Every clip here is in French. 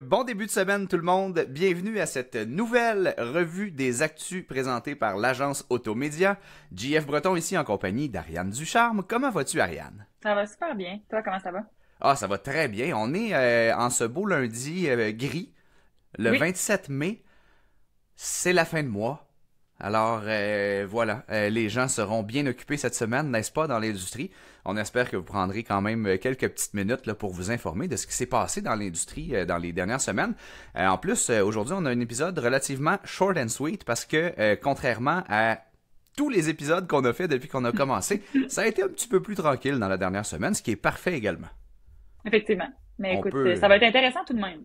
Bon début de semaine tout le monde, bienvenue à cette nouvelle revue des actus présentée par l'agence Automédia. JF Breton ici en compagnie d'Ariane Ducharme. Comment vas-tu Ariane? Ça va super bien. Toi, comment ça va? Ah, ça va très bien. On est en ce beau lundi gris, le Oui, 27 mai. C'est la fin de mois. Alors voilà, les gens seront bien occupés cette semaine, n'est-ce pas, dans l'industrie. On espère que vous prendrez quand même quelques petites minutes là, pour vous informer de ce qui s'est passé dans l'industrie dans les dernières semaines. En plus, aujourd'hui, on a un épisode relativement short and sweet parce que contrairement à tous les épisodes qu'on a fait depuis qu'on a commencé, ça a été un petit peu plus tranquille dans la dernière semaine, ce qui est parfait également. effectivement. Mais On écoute, peut ça va être intéressant tout de même.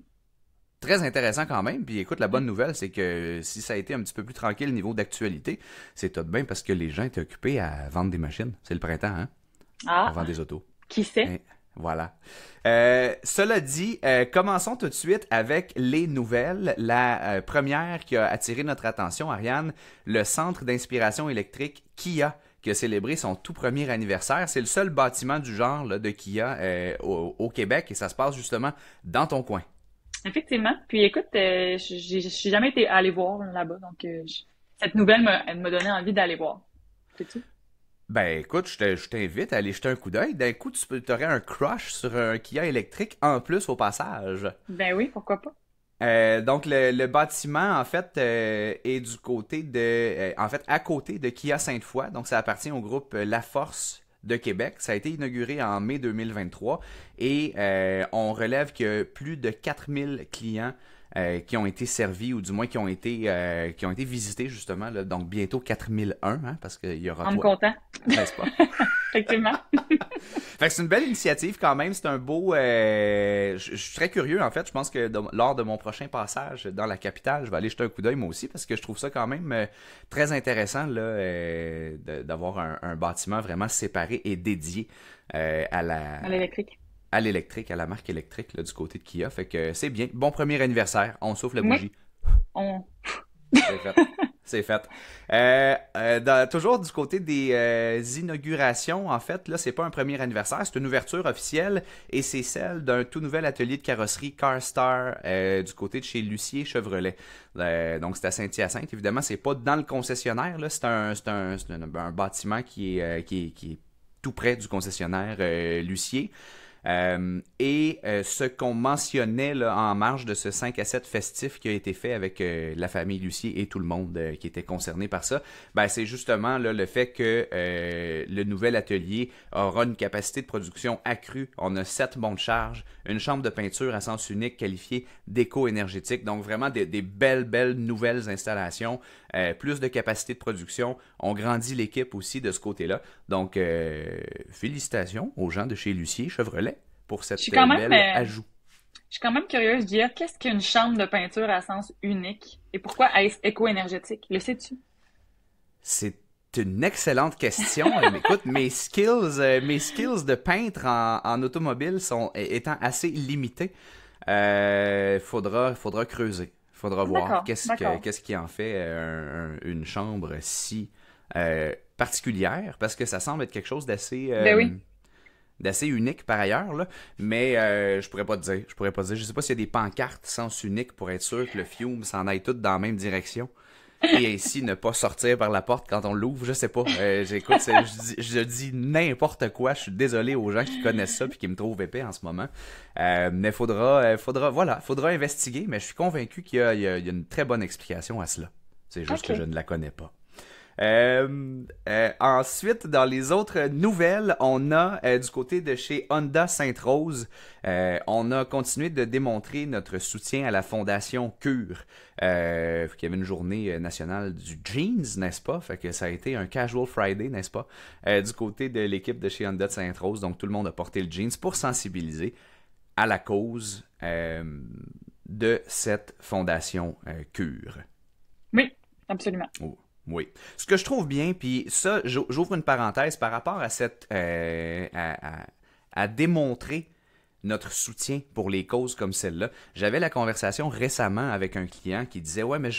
Très intéressant quand même. Puis écoute, la bonne Mm. nouvelle, c'est que si ça a été un petit peu plus tranquille au niveau d'actualité, c'est tout de bien parce que les gens étaient occupés à vendre des machines. C'est le printemps, hein? On Ah, vend des autos. qui sait? Hein? Voilà. Cela dit, commençons tout de suite avec les nouvelles. La première qui a attiré notre attention, Ariane, le Centre d'inspiration électrique Kia, qui a célébré son tout premier anniversaire. C'est le seul bâtiment du genre là, de Kia au Québec et ça se passe justement dans ton coin. Effectivement. Puis écoute, je suis jamais été allée voir là-bas, donc cette nouvelle elle m'a donné envie d'aller voir. Sais-tu? Ben écoute, je t'invite à aller jeter un coup d'œil. D'un coup, t'aurais un crush sur un Kia électrique en plus au passage. Ben oui, pourquoi pas? Donc le bâtiment en fait est du côté de, en fait à côté de Kia Sainte-Foy. Donc ça appartient au groupe La Force de Québec. Ça a été inauguré en mai 2023 et on relève que plus de 4000 clients qui ont été servis ou du moins qui ont été visités justement là, donc bientôt 4001 hein, parce qu'il y aura En me toi, comptant. n'est-ce pas? Effectivement. Fait que c'est une belle initiative quand même, c'est un beau... je suis très curieux en fait, je pense que lors de mon prochain passage dans la capitale, je vais aller jeter un coup d'œil moi aussi parce que je trouve ça quand même très intéressant là, d'avoir un bâtiment vraiment séparé et dédié à À l'électrique. à l'électrique, à la marque électrique là, du côté de Kia. Fait que c'est bien, bon premier anniversaire, on souffle la Oui, bougie. on... C'est fait. C'est fait. Toujours du côté des inaugurations, en fait, là, c'est pas un premier anniversaire, c'est une ouverture officielle et c'est celle d'un tout nouvel atelier de carrosserie CarStar du côté de chez Lucier Chevrolet. Donc, c'est à Saint-Hyacinthe. Évidemment, c'est pas dans le concessionnaire, là, c'est un bâtiment qui est tout près du concessionnaire Lucier. Ce qu'on mentionnait là, en marge de ce 5 à 7 festif qui a été fait avec la famille Lucier et tout le monde qui était concerné par ça, ben, c'est justement là, le fait que le nouvel atelier aura une capacité de production accrue. On a 7 bons de charge, une chambre de peinture à sens unique qualifiée d'éco-énergétique. Donc vraiment des belles nouvelles installations, plus de capacité de production. On grandit l'équipe aussi de ce côté-là. Donc félicitations aux gens de chez Lucier Chevrolet pour Je suis cette quand même, belle ajout. je suis quand même curieuse, Gia, qu'est-ce qu'une chambre de peinture à sens unique? Et pourquoi est-ce éco-énergétique? Le sais-tu? C'est une excellente question. Mais écoute, mes skills de peintre en automobile sont étant assez limités. Faudra creuser. Faudra voir D'accord, d'accord. qu'est-ce qui en fait une chambre si particulière, parce que ça semble être quelque chose Ben oui. d'assez unique par ailleurs, là. Mais je pourrais pas te dire. Je pourrais pas te dire. Je sais pas s'il y a des pancartes sens unique pour être sûr que le fume s'en aille tout dans la même direction. Et ainsi ne pas sortir par la porte quand on l'ouvre, je sais pas. J'écoute, je dis n'importe quoi. Je suis désolé aux gens qui connaissent ça puis qui me trouvent épais en ce moment. Mais faudra investiguer. Mais je suis convaincu qu'il y a une très bonne explication à cela. C'est juste que je OK. ne la connais pas. Ensuite, dans les autres nouvelles, on a du côté de chez Honda Sainte-Rose, on a continué de démontrer notre soutien à la fondation Cure, qui avait une journée nationale du jeans, n'est-ce pas? Fait que ça a été un casual Friday, n'est-ce pas? Du côté de l'équipe de chez Honda de Sainte-Rose, donc tout le monde a porté le jeans pour sensibiliser à la cause de cette fondation Cure. Oui, absolument. Oh, oui. Ce que je trouve bien, puis ça, j'ouvre une parenthèse par rapport à cette à démontrer notre soutien pour les causes comme celle-là. J'avais la conversation récemment avec un client qui disait ouais mais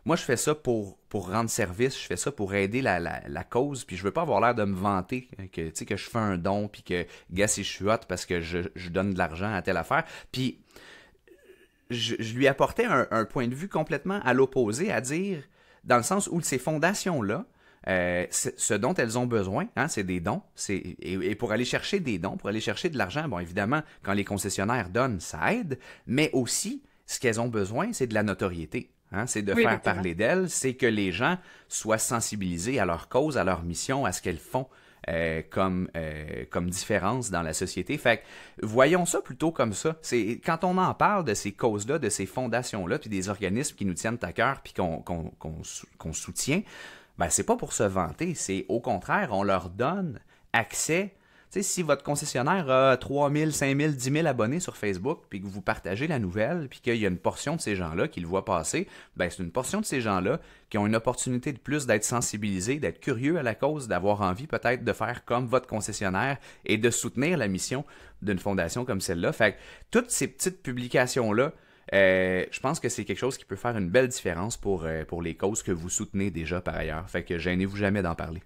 moi je fais ça pour rendre service, je fais ça pour aider la cause, puis je veux pas avoir l'air de me vanter que tu sais que je fais un don puis que gars si je suis hot parce que je donne de l'argent à telle affaire. Puis je lui apportais un point de vue complètement à l'opposé, à dire, dans le sens où ces fondations-là, ce dont elles ont besoin, hein, c'est des dons. Et pour aller chercher des dons, pour aller chercher de l'argent, bon, évidemment, quand les concessionnaires donnent, ça aide, mais aussi, ce qu'elles ont besoin, c'est de la notoriété. Hein, c'est de faire parler d'elles, c'est que les gens soient sensibilisés à leur cause, à leur mission, à ce qu'elles font comme différence dans la société. Fait que voyons ça plutôt comme ça. C'est quand on en parle de ces causes-là, de ces fondations-là, puis des organismes qui nous tiennent à cœur, puis qu'on soutient, ben c'est pas pour se vanter, c'est au contraire, on leur donne accès. Tu sais, si votre concessionnaire a 3 000, 5 000, 10 000 abonnés sur Facebook, puis que vous partagez la nouvelle, puis qu'il y a une portion de ces gens-là qui le voient passer, ben c'est une portion de ces gens-là qui ont une opportunité de plus d'être sensibilisés, d'être curieux à la cause, d'avoir envie peut-être de faire comme votre concessionnaire et de soutenir la mission d'une fondation comme celle-là. Fait que toutes ces petites publications-là, je pense que c'est quelque chose qui peut faire une belle différence pour les causes que vous soutenez déjà par ailleurs. Fait que gênez-vous jamais d'en parler.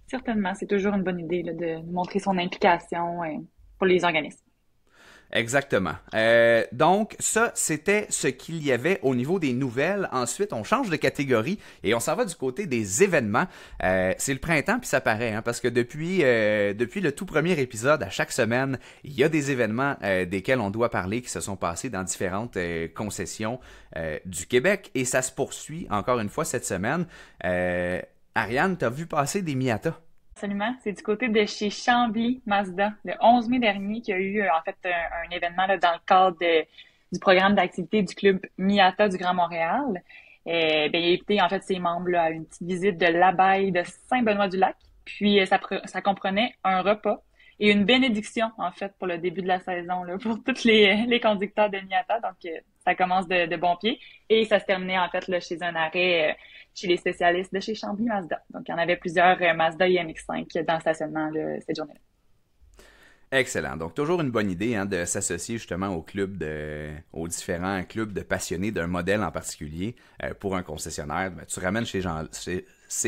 Certainement, c'est toujours une bonne idée là, de montrer son implication pour les organismes. Exactement. Donc, ça, c'était ce qu'il y avait au niveau des nouvelles. Ensuite, on change de catégorie et on s'en va du côté des événements. C'est le printemps, puis ça paraît, hein, parce que depuis le tout premier épisode, à chaque semaine, il y a des événements desquels on doit parler qui se sont passés dans différentes concessions du Québec. Et ça se poursuit, encore une fois, cette semaine. Ariane, t'as vu passer des Miata? Absolument. C'est du côté de chez Chambly Mazda, le 11 mai dernier, qu'il y a eu en fait un événement là, dans le cadre du programme d'activité du club Miata du Grand Montréal. Il a invité en fait ses membres là, à une petite visite de l'abbaye de Saint-Benoît-du-Lac. Puis ça comprenait un repas et une bénédiction en fait pour le début de la saison là, pour tous les conducteurs de Miata. Donc ça commence de bon pied et ça se terminait en fait là, chez un arrêt chez les spécialistes de chez Chambly Mazda. Donc, il y en avait plusieurs Mazda IMX5 dans le stationnement là, cette journée-là. Excellent. Donc, toujours une bonne idée hein, de s'associer justement aux différents clubs de passionnés d'un modèle en particulier pour un concessionnaire. Ben, tu ramènes ces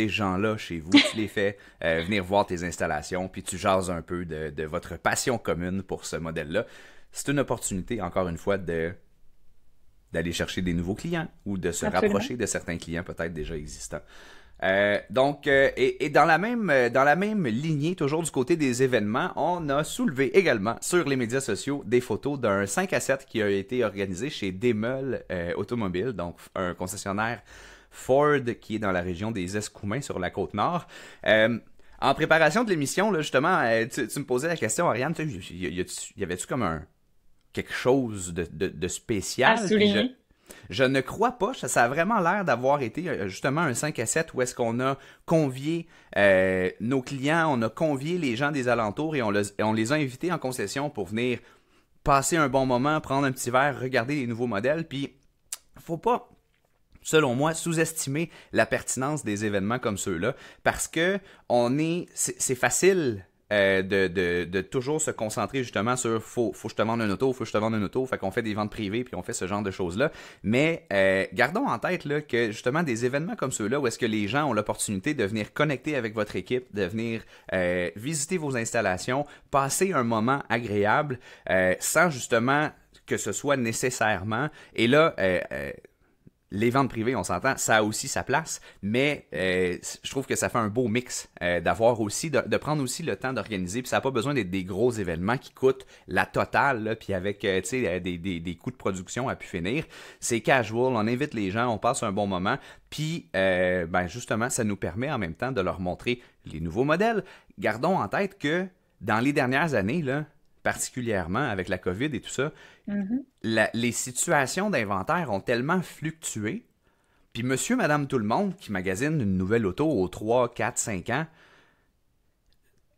gens-là chez vous, tu les fais venir voir tes installations, puis tu jases un peu de votre passion commune pour ce modèle-là. C'est une opportunité, encore une fois, d'aller chercher des nouveaux clients ou de se rapprocher de certains clients peut-être déjà existants. Donc, dans la même lignée, toujours du côté des événements, on a soulevé également sur les médias sociaux des photos d'un 5 à 7 qui a été organisé chez Desmeules Automobile, donc un concessionnaire Ford qui est dans la région des Escoumins sur la Côte-Nord. En préparation de l'émission, là, justement, tu me posais la question, Ariane, y avait-tu comme quelque chose de spécial? À souligner. Je ne crois pas. Ça a vraiment l'air d'avoir été justement un 5 à 7 où est-ce qu'on a convié nos clients, on a convié les gens des alentours et on les a invités en concession pour venir passer un bon moment, prendre un petit verre, regarder les nouveaux modèles. Puis, faut pas, selon moi, sous-estimer la pertinence des événements comme ceux-là parce que c'est facile de toujours se concentrer justement sur faut que je te vende une auto, fait qu'on fait des ventes privées puis on fait ce genre de choses-là, mais gardons en tête là, que justement des événements comme ceux-là où est-ce que les gens ont l'opportunité de venir connecter avec votre équipe, de venir visiter vos installations, passer un moment agréable sans justement que ce soit nécessairement, et là les ventes privées, on s'entend, ça a aussi sa place, mais je trouve que ça fait un beau mix d'avoir aussi, de prendre aussi le temps d'organiser, puis ça n'a pas besoin d'être des gros événements qui coûtent la totale, là, puis avec tu sais des coûts de production à pu finir. C'est casual, on invite les gens, on passe un bon moment, puis ben justement, ça nous permet en même temps de leur montrer les nouveaux modèles. Gardons en tête que dans les dernières années, là, particulièrement avec la COVID et tout ça, les situations d'inventaire ont tellement fluctué. Puis monsieur, madame, tout le monde qui magasine une nouvelle auto aux 3, 4, 5 ans,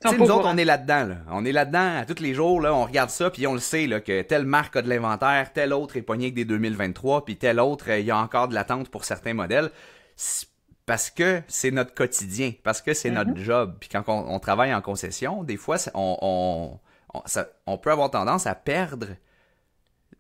tu sais, nous autres, on est là-dedans. Là. On est là-dedans à tous les jours. Là, on regarde ça, puis on le sait là, que telle marque a de l'inventaire, telle autre est pognée avec des 2023, puis telle autre, il y a encore de l'attente pour certains modèles. Parce que c'est notre quotidien, parce que c'est notre job. Puis quand on travaille en concession, des fois, on peut avoir tendance à perdre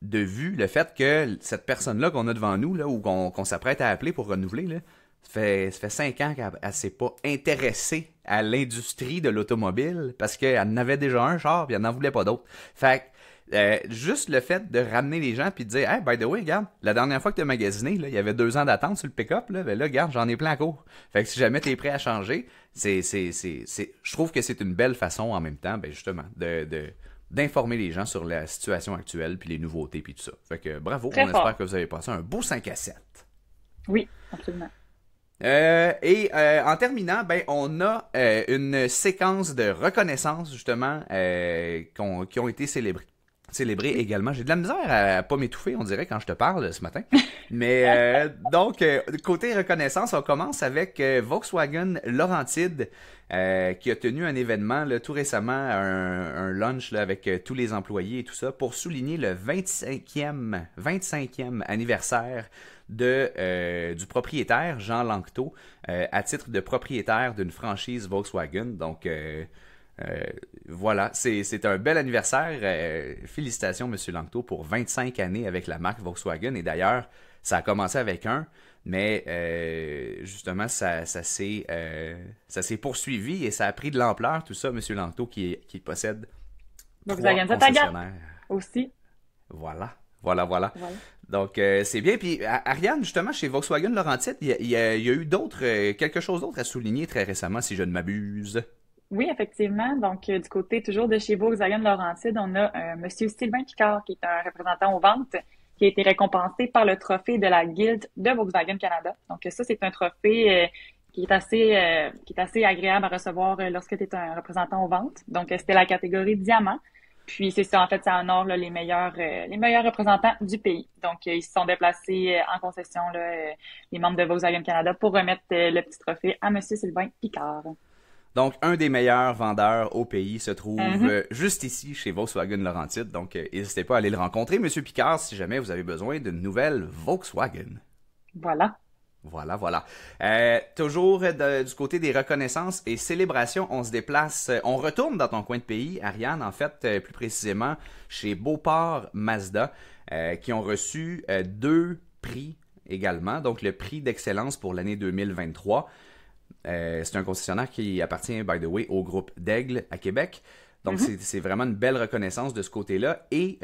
de vue le fait que cette personne-là qu'on a devant nous, là, ou qu'on s'apprête à appeler pour renouveler, là, ça fait 5 ans qu'elle ne s'est pas intéressée à l'industrie de l'automobile parce qu'elle en avait déjà un char et elle n'en voulait pas d'autre. Fait juste le fait de ramener les gens puis de dire, hey, by the way, regarde, la dernière fois que tu as magasiné, là, il y avait 2 ans d'attente sur le pick-up, là, ben là, regarde, j'en ai plein à court. Fait que si jamais t'es prêt à changer, je trouve que c'est une belle façon en même temps, ben justement, d'informer les gens sur la situation actuelle puis les nouveautés puis tout ça. Fait que bravo, Très on fort. espère que vous avez passé un beau 5 à 7. Oui, absolument. En terminant, ben on a une séquence de reconnaissance justement qui ont été célébrées également. J'ai de la misère à pas m'étouffer, on dirait, quand je te parle ce matin. Mais donc, côté reconnaissance, on commence avec Volkswagen Laurentide qui a tenu un événement là, tout récemment, un lunch là, avec tous les employés et tout ça, pour souligner le 25e anniversaire du propriétaire, Jean Lanctot, à titre de propriétaire d'une franchise Volkswagen. Donc, voilà, c'est un bel anniversaire. Félicitations, Monsieur Lanctot, pour 25 années avec la marque Volkswagen. Et d'ailleurs, ça a commencé avec mais justement, ça s'est poursuivi et ça a pris de l'ampleur, tout ça, Monsieur Lanctot, qui possède 3 Volkswagen concessionnaires. aussi. Voilà. Voilà. Donc, c'est bien. Puis, Ariane, justement, chez Volkswagen Laurentide, il y a eu quelque chose d'autre à souligner très récemment, si je ne m'abuse. Oui, effectivement. Donc, du côté toujours de chez Volkswagen Laurentide, on a Monsieur Sylvain Picard, qui est un représentant aux ventes, qui a été récompensé par le trophée de la Guilde de Volkswagen Canada. Donc, ça, c'est un trophée qui est assez agréable à recevoir lorsque tu es un représentant aux ventes. Donc, c'était la catégorie diamant. Puis c'est ça, en fait, ça honore là, les meilleurs représentants du pays. Donc, ils se sont déplacés en concession, là, les membres de Volkswagen Canada, pour remettre le petit trophée à Monsieur Sylvain Picard. Donc, un des meilleurs vendeurs au pays se trouve Mhm. juste ici, chez Volkswagen Laurentide. Donc, n'hésitez pas à aller le rencontrer, Monsieur Picard, si jamais vous avez besoin d'une nouvelle Volkswagen. Voilà. Voilà. Toujours du côté des reconnaissances et célébrations, on se déplace, on retourne dans ton coin de pays, Ariane, en fait, plus précisément chez Beauport Mazda, qui ont reçu 2 prix également. Donc, le prix d'excellence pour l'année 2023. C'est un concessionnaire qui appartient, by the way, au groupe d'Aigle à Québec. Donc, c'est vraiment une belle reconnaissance de ce côté-là. Et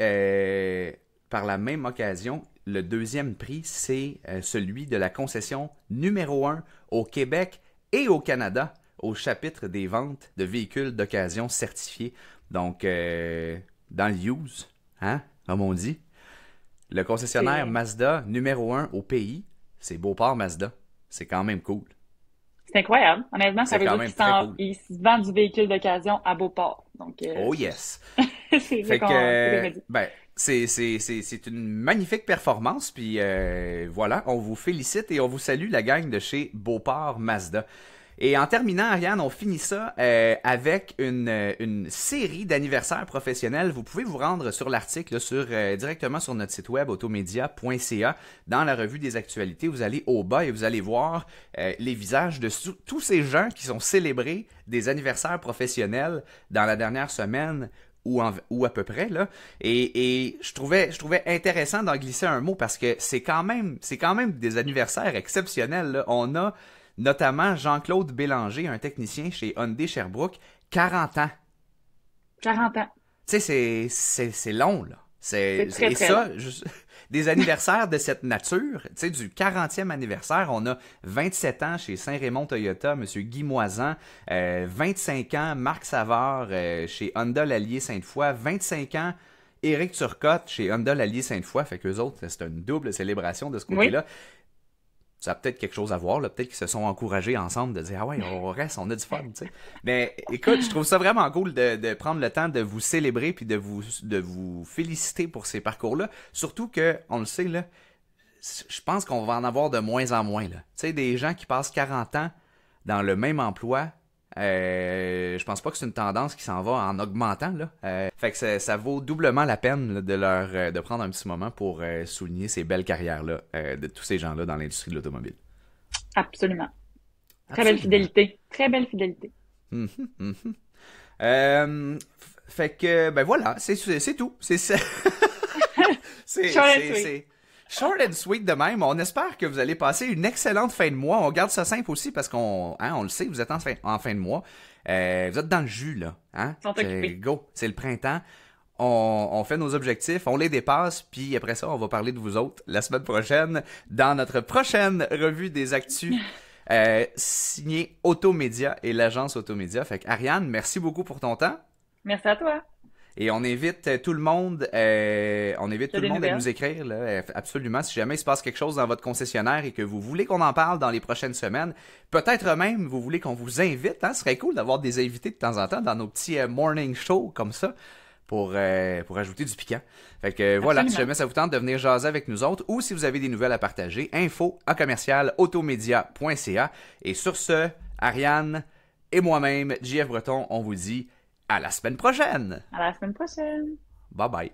par la même occasion, le deuxième prix, c'est celui de la concession numéro 1 au Québec et au Canada au chapitre des ventes de véhicules d'occasion certifiés. Donc, dans le use, hein, comme on dit, le concessionnaire Mazda numéro 1 au pays, c'est Beauport Mazda. C'est quand même cool. C'est incroyable. Honnêtement, ça C'est veut quand dire même très cool. qu'ils se vendent du véhicule d'occasion à Beauport. Donc, Oh yes! c'est Fait qu'on que, dit. ben, c'est une magnifique performance, puis voilà, on vous félicite et on vous salue, la gang de chez Beauport Mazda. Et en terminant, Ariane, on finit ça avec une série d'anniversaires professionnels. Vous pouvez vous rendre sur l'article directement sur notre site web automedia.ca. Dans la revue des actualités, vous allez au bas et vous allez voir les visages de tous ces gens qui sont célébrés des anniversaires professionnels dans la dernière semaine ou à peu près là. Et je trouvais intéressant d'en glisser un mot parce que c'est quand même des anniversaires exceptionnels là. On a notamment Jean-Claude Bélanger, un technicien chez Hyundai Sherbrooke, 40 ans. 40 ans. Tu sais, c'est long, là. C'est très, Et très ça, des anniversaires de cette nature, tu sais, du 40e anniversaire, on a 27 ans chez Saint-Raymond Toyota, M. Guy Moisan, 25 ans, Marc Savard chez Honda L'Allier Sainte-Foy, 25 ans, Éric Turcotte chez Honda L'Allier Sainte-Foy, fait qu'eux autres, c'est une double célébration de ce côté-là. Oui. Ça a peut-être quelque chose à voir, là. Peut-être qu'ils se sont encouragés ensemble de dire « Ah ouais, on reste, on a du fun, tu sais. » Mais écoute, je trouve ça vraiment cool de prendre le temps de vous célébrer puis de vous féliciter pour ces parcours-là. Surtout que, on le sait, là, je pense qu'on va en avoir de moins en moins, là. Tu sais, des gens qui passent 40 ans dans le même emploi, je pense pas que c'est une tendance qui s'en va en augmentant, là. Fait que ça vaut doublement la peine là, de prendre un petit moment pour souligner ces belles carrières-là de tous ces gens-là dans l'industrie de l'automobile. Absolument. Très belle fidélité. Très belle fidélité. Fait que, ben voilà, c'est tout. C'est short and sweet de même. On espère que vous allez passer une excellente fin de mois. On garde ça simple aussi parce on le sait, vous êtes en fin de mois. Vous êtes dans le jus, là. Hein? Sont occupés. Go, c'est le printemps. on fait nos objectifs, on les dépasse, puis après ça, on va parler de vous autres la semaine prochaine dans notre prochaine revue des actus signée Automédia et l'agence Automédia. Fait que Ariane, merci beaucoup pour ton temps. Merci à toi. Et on invite tout le monde, à nous écrire, là, absolument. Si jamais il se passe quelque chose dans votre concessionnaire et que vous voulez qu'on en parle dans les prochaines semaines, peut-être même vous voulez qu'on vous invite, hein, ce serait cool d'avoir des invités de temps en temps dans nos petits morning shows comme ça pour ajouter du piquant. Fait que voilà, si jamais ça vous tente de venir jaser avec nous autres ou si vous avez des nouvelles à partager, info@automedia.ca. Et sur ce, Ariane et moi-même, JF Breton, on vous dit à la semaine prochaine. À la semaine prochaine. Bye bye.